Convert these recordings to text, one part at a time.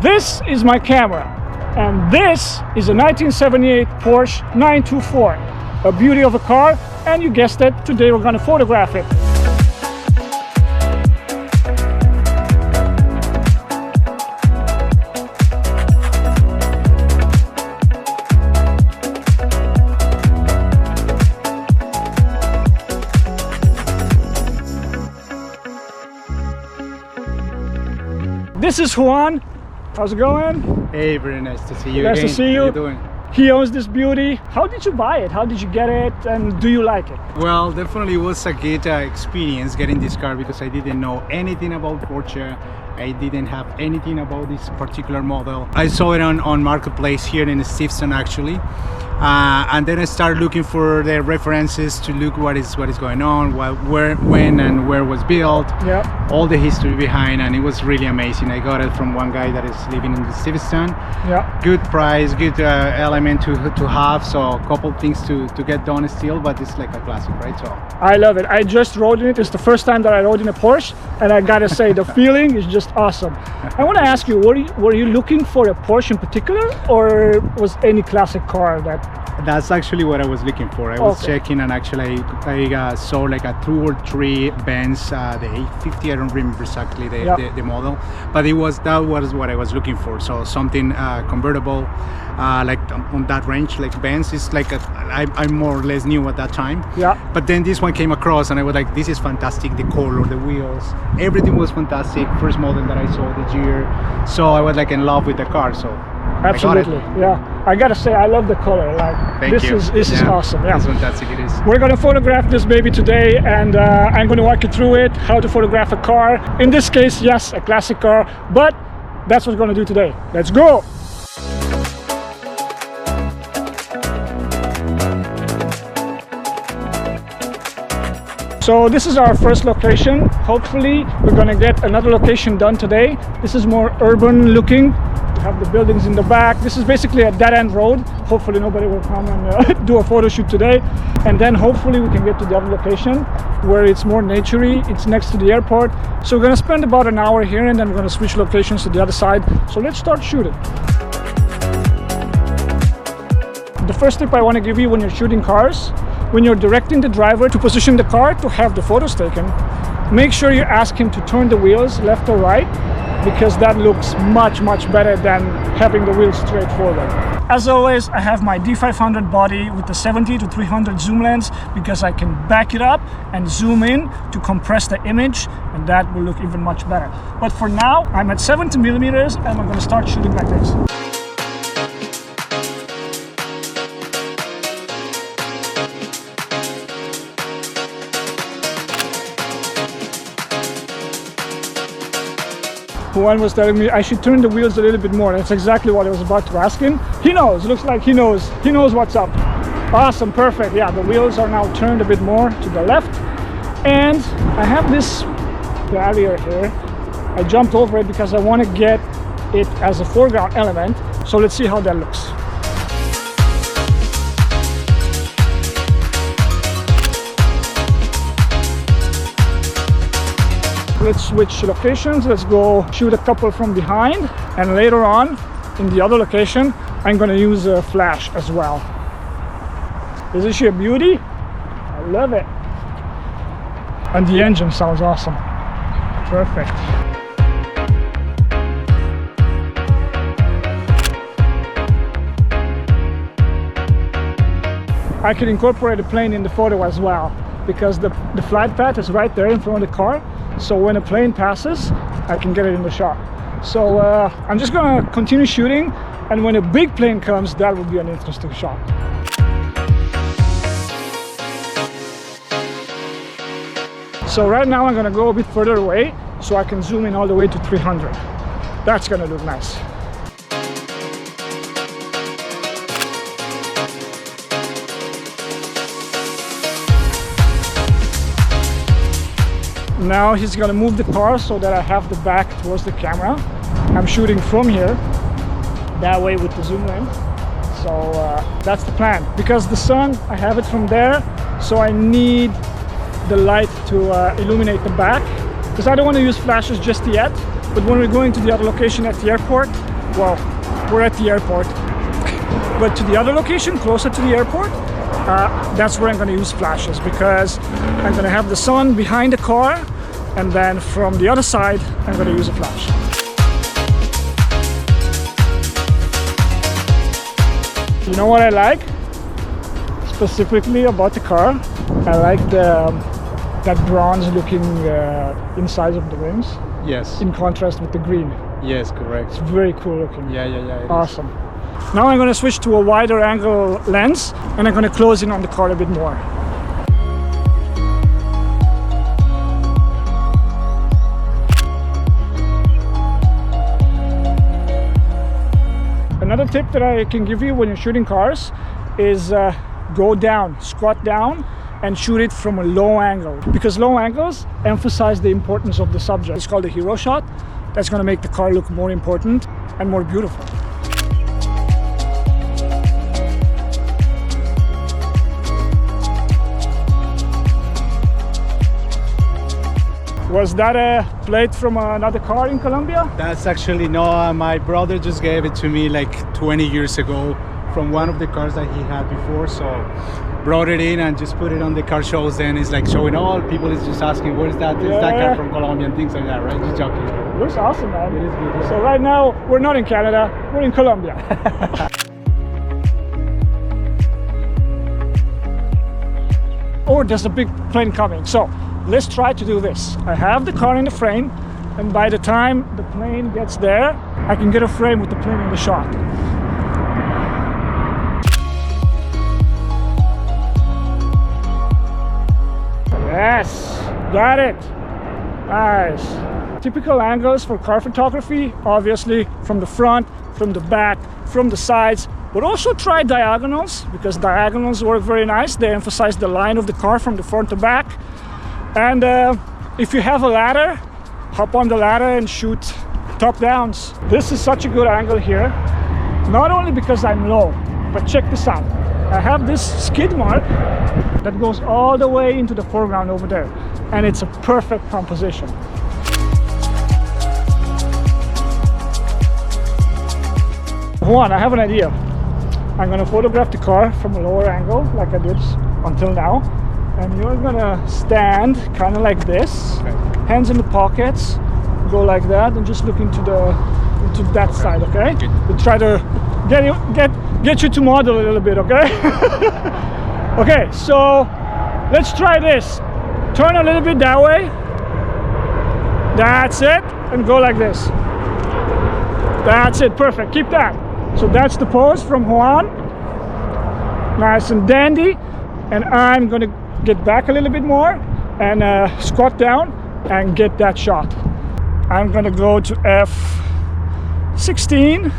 This is my camera, and this is a 1978 Porsche 924, a beauty of a car, and you guessed it, today we're going to photograph it. This is Juan. How's it going? Hey, very nice to see you Nice again. to see you. How you doing? He owns this beauty. How did you buy it? How did you get it? And do you like it? Well, definitely was a good experience getting this car because I didn't know anything about Porsche. I didn't have anything about this particular model. I saw it on Marketplace here in Steveston actually. And then I started looking for the references to look what is going on, where, when and where was built, Yeah. all the history behind, and it was really amazing. I got it from one guy that is living in Steveston. Yeah. Good price, good element to have, so a couple things to get done still, but it's like a classic, right? So I love it. I just rode in it. It's the first time that I rode in a Porsche, and I gotta say the feeling is just awesome. I want to ask you, were you looking for a Porsche in particular, or was any classic car that? that's actually what I was looking for. I was checking, and actually I saw like a 2 or 3 Benz, the 850. I don't remember exactly the model, but that was what I was looking for. So something convertible, like on that range, like Benz is like I'm more or less new at that time. Yeah. But then this one came across, and I was like, this is fantastic. The color, the wheels, everything was fantastic. First model that I saw this year, so I was like in love with the car. So. Absolutely, yeah. I gotta say, I love the color. Like, this is awesome. Yeah, it's fantastic. It is. We're gonna photograph this baby today, and I'm gonna walk you through it, how to photograph a car. In this case, yes, a classic car, but that's what we're gonna do today. Let's go. So this is our first location. Hopefully, we're gonna get another location done today. This is more urban looking. We have the buildings in the back. This is basically a dead-end road. Hopefully nobody will come and do a photo shoot today. And then hopefully we can get to the other location where it's more naturey. It's next to the airport. So we're gonna spend about an hour here, and then we're gonna switch locations to the other side. So let's start shooting. The first tip I wanna give you when you're shooting cars, when you're directing the driver to position the car to have the photos taken, make sure you ask him to turn the wheels left or right, because that looks much better than having the wheels straight forward. As always, I have my D500 body with the 70 to 300 zoom lens because I can back it up and zoom in to compress the image, and that will look even much better. But for now, I'm at 70 millimeters and I'm gonna start shooting like this. Juan was telling me I should turn the wheels a little bit more. That's exactly what I was about to ask him. He knows, looks like he knows what's up. Awesome, perfect. Yeah, the wheels are now turned a bit more to the left. And I have this barrier here. I jumped over it because I want to get it as a foreground element. So let's see how that looks. Let's switch locations. Let's go shoot a couple from behind, and later on in the other location I'm going to use a flash as well. Isn't she a beauty? I love it. And the engine sounds awesome. Perfect. I can incorporate a plane in the photo as well, because the flight path is right there in front of the car. So when a plane passes, I can get it in the shot. So I'm just gonna continue shooting, and when a big plane comes, that will be an interesting shot. So right now I'm gonna go a bit further away so I can zoom in all the way to 300. That's gonna look nice. Now he's gonna move the car so that I have the back towards the camera. I'm shooting from here, that way with the zoom lens. So that's the plan. Because the sun, I have it from there, so I need the light to illuminate the back, because I don't want to use flashes just yet. But when we're going to the other location at the airport, well, we're at the airport. But to the other location, closer to the airport, that's where I'm going to use flashes, because I'm going to have the sun behind the car, and then from the other side, I'm going to use a flash. You know what I like specifically about the car? I like that bronze-looking inside of the rims. Yes. In contrast with the green. Yes, correct. It's very cool looking. Yeah. It Awesome. Now I'm going to switch to a wider angle lens, and I'm going to close in on the car a bit more. Another tip that I can give you when you're shooting cars is go down, squat down, and shoot it from a low angle, because low angles emphasize the importance of the subject. It's called a hero shot. That's going to make the car look more important and more beautiful. Was that a plate from another car in Colombia? That's actually no, my brother just gave it to me like 20 years ago from one of the cars that he had before, so brought it in and just put it on the car shows, and it's like showing all people is just asking where's that, is that car from Colombia and things like that, right? Just joking. Looks awesome, man. It is good, yeah. So right now we're not in Canada, we're in Colombia. Oh, there's a big plane coming. So let's try to do this. I have the car in the frame, and by the time the plane gets there, I can get a frame with the plane in the shot. Yes, got it. Nice. Typical angles for car photography, obviously from the front, from the back, from the sides, but also try diagonals, because diagonals work very nice. They emphasize the line of the car from the front to back. And if you have a ladder, hop on the ladder and shoot top downs. This is such a good angle here, not only because I'm low, but check this out. I have this skid mark that goes all the way into the foreground over there, and it's a perfect composition. Juan, I have an idea. I'm going to photograph the car from a lower angle like I did until now, and you're going to stand kind of like this, hands in the pockets, go like that, and just look into that side, okay? We'll try to get you to model a little bit, okay? Okay, so let's try this. Turn a little bit that way. That's it, and go like this. That's it, perfect, keep that. So that's the pose from Juan. Nice and dandy. And I'm gonna get back a little bit more and squat down and get that shot. I'm gonna go to f16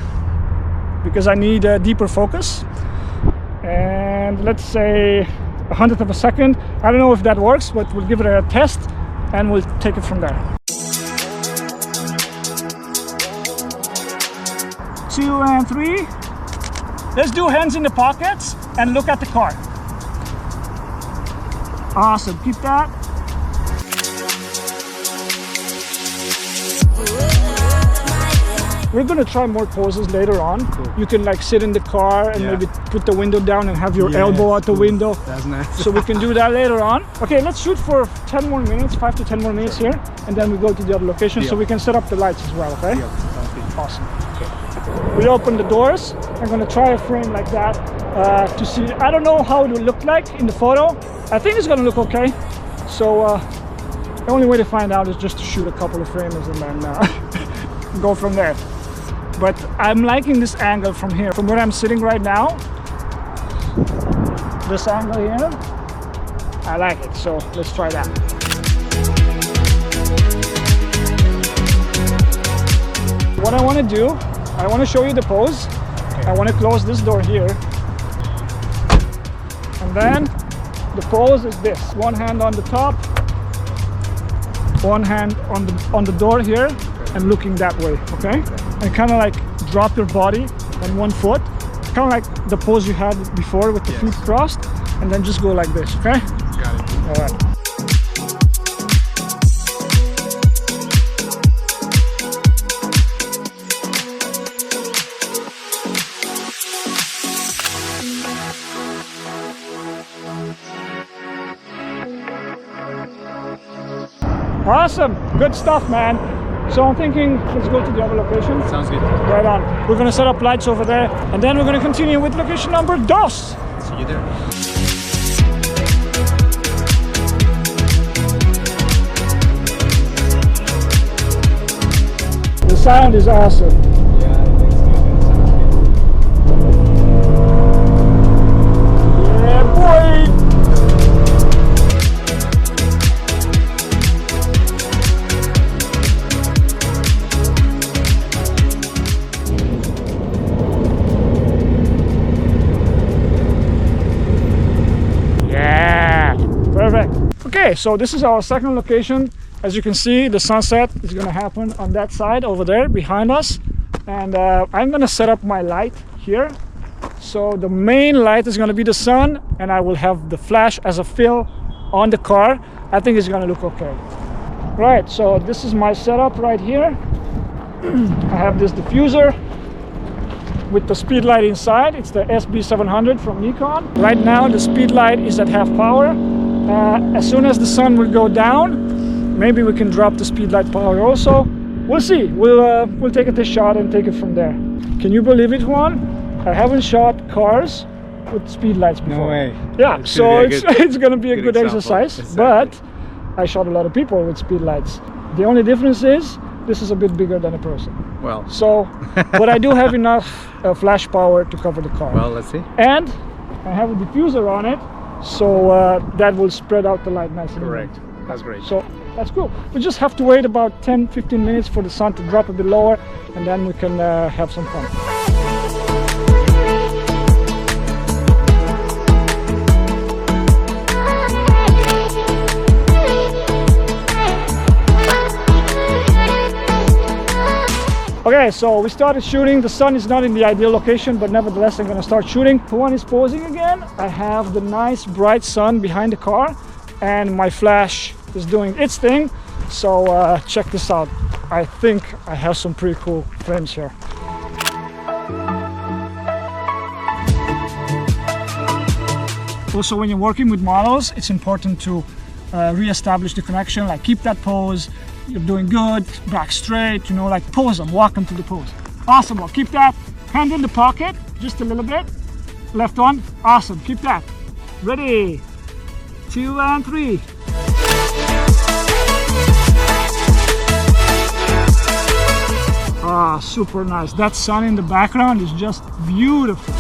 because I need a deeper focus. And let's say 100th of a second. I don't know if that works, but we'll give it a test and we'll take it from there. 2 and 3. Let's do hands in the pockets and look at the car. Awesome, keep that. We're gonna try more poses later on. Cool. You can like sit in the car and maybe put the window down and have your elbow out the window. That's nice. So we can do that later on. Okay, let's shoot for 10 more minutes, 5 to 10 more minutes here, and then we go to the other location so we can set up the lights as well, okay? Awesome. We open the doors. I'm gonna try a frame like that to see. I don't know how it will look like in the photo. I think it's gonna look okay. So the only way to find out is just to shoot a couple of frames and then go from there. But I'm liking this angle from here, from where I'm sitting right now. This angle here, I like it. So let's try that. What I want to do, I want to show you the pose. I want to close this door here. And then the pose is this. One hand on the top, one hand on the door here, and looking that way, okay? And kind of like drop your body on one foot, kind of like the pose you had before with the feet crossed, and then just go like this, okay? Got it. All right. Awesome, good stuff, man. So I'm thinking, let's go to the other location. Sounds good. Right on. We're gonna set up lights over there, and then we're gonna continue with location number 2. See you there. The sound is awesome. Yeah, boy! Yeah, perfect. Okay, so this is our second location. As you can see, the sunset is going to happen on that side over there behind us, and I'm going to set up my light here. So the main light is going to be the sun, and I will have the flash as a fill on the car. I think it's going to look okay. Right, so this is my setup right here. I have this diffuser with the speed light inside. It's the SB700 from Nikon. Right now the speed light is at half power. As soon as the sun will go down, maybe we can drop the speed light power also. We'll see. We'll take a test shot and take it from there. Can you believe it, Juan? I haven't shot cars with speed lights before. No way. Yeah, so it's going to be a good exercise. Exactly. But I shot a lot of people with speed lights. The only difference is this is a bit bigger than a person. Well. So, but I do have enough flash power to cover the car. Well, let's see. And I have a diffuser on it, so that will spread out the light nicely. Correct. That's great. So that's cool. We just have to wait about 10-15 minutes for the sun to drop a bit lower, and then we can have some fun. Okay, so we started shooting. The sun is not in the ideal location, but nevertheless I'm going to start shooting. Juan is posing again. I have the nice bright sun behind the car, and my flash is doing its thing. So check this out. I think I have some pretty cool frames here. Also, when you're working with models, it's important to re-establish the connection, like keep that pose. You're doing good, back straight, you know, like pose them, walk them to the pose. Awesome, well, keep that. Hand in the pocket, just a little bit. Left one, awesome, keep that. Ready, 2 and 3. Ah, super nice. That sun in the background is just beautiful.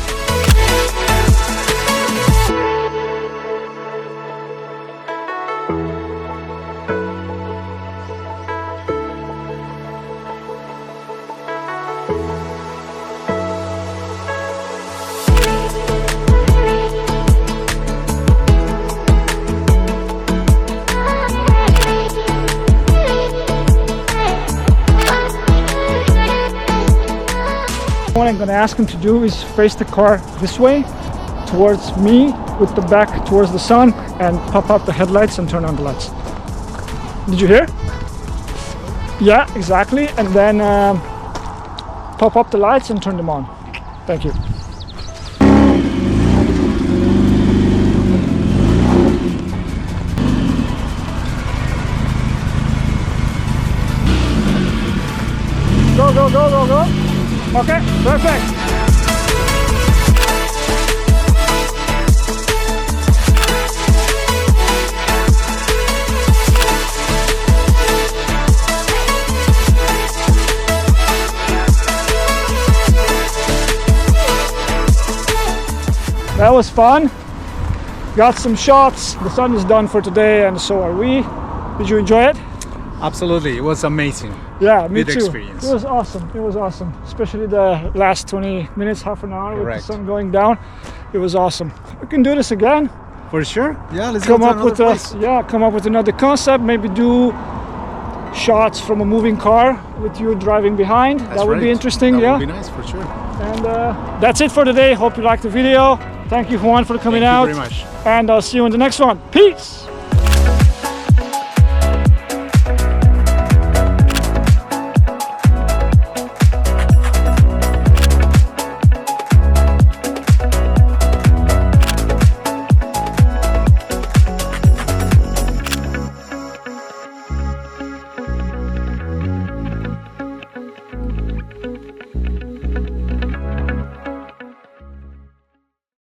What I'm going to ask him to do is face the car this way towards me with the back towards the sun, and pop out the headlights and turn on the lights. Did you hear? Yeah, exactly. And then pop up the lights and turn them on. Thank you. Go, go, go, go, go. Okay, perfect. That was fun. Got some shots. The sun is done for today, and so are we. Did you enjoy it? Absolutely, it was amazing. Yeah, me Good too. experience. It was awesome. It was awesome, especially the last 20 minutes, half an hour Correct. with the sun going down. It was awesome. We can do this again. For sure. Yeah, let's Come go to up another with place. come up with another concept. Maybe do shots from a moving car with you driving behind. That's that would be right. interesting. That Yeah. would be nice for sure. And that's it for today. Hope you liked the video. Thank you, Juan, for coming out. Thank you very much. And I'll see you in the next one. Peace.